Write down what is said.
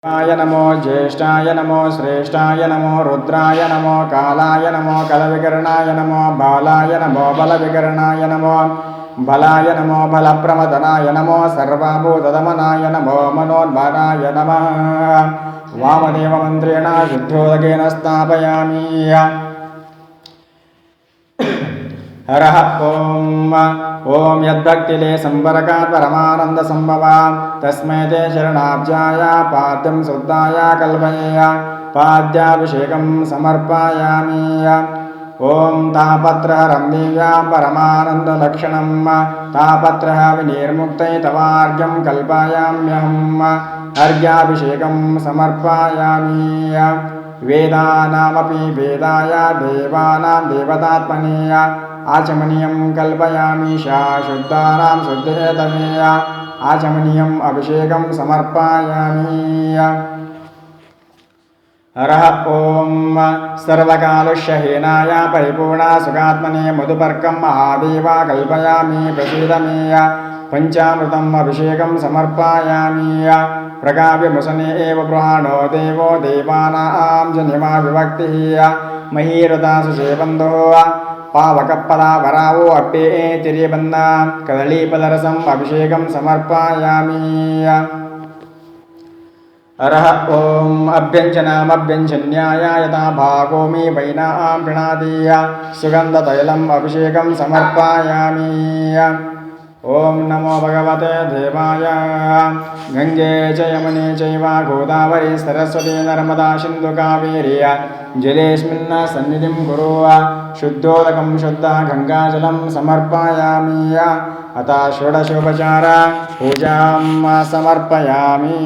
शिवाय नमो ज्येष्ठाय नमो श्रेष्ठाय नमो रुद्राय नमो कालाय नमो कलविकरणाय नमो बालाय नमो बलविकरणाय नमो बलाय नमो बलप्रमदनाय नमो सर्वभूतदमनाय नमो मनोन्मनाय नमः वामदेवमन्त्रेण शुद्धोदकेन स्थापयामि। हरः ॐ यद्भक्तिले संवरकात् परमानंद संभवा तस्मै ते शरणाब्जाय पाद्यं शुद्धाय कल्पयेय पाद्याभिषेकं समर्पयामि। ॐ तापत्रहरं दिव्यां परमानन्दलक्षणं तापत्रः विनिर्मुक्तै तवार्घ्यं कल्पयाम्यहम् अर्घ्याभिषेकं समर्पयामि। वेदानामपि वेदाय देवानां देवतात्मने आचमनीयं कल्पयामि शुद्धानां शुद्धेतमे आचमनीयम् अभिषेकं समर्पयामि। हरः ॐ सर्वकालुष्यहीनाय परिपूर्णा सुखात्मने मधुपर्कं महादेव कल्पयामि प्रसीद मे पञ्चामृतम् अभिषेकं समर्पयामि। प्रकाव्यमुसने एव पुराणो देवो देवानां जनिमा विभक्तिः महीरता सुसेवन्दो पावकपदावरावो अप्ये तिरिबन्ध कदलीपदरसम् अभिषेकं समर्पयामि। हरः ॐ अभ्यञ्जनामभ्यञ्जन्याय यथा भागो मे वैनां प्रणीय सुगन्धतैलम् अभिषेकं समर्पयामि। ॐ नमो भगवते देवाय। गंगे च यमुने चैव गोदावरी सरस्वती नर्मदा सिन्धु कावेरी जलेऽस्मिन् सन्निधिं कुरु। शुद्धोदकं शुद्ध गंगाजलं समर्पयामि। अतः षोडशोपचार पूजां समर्पयामि।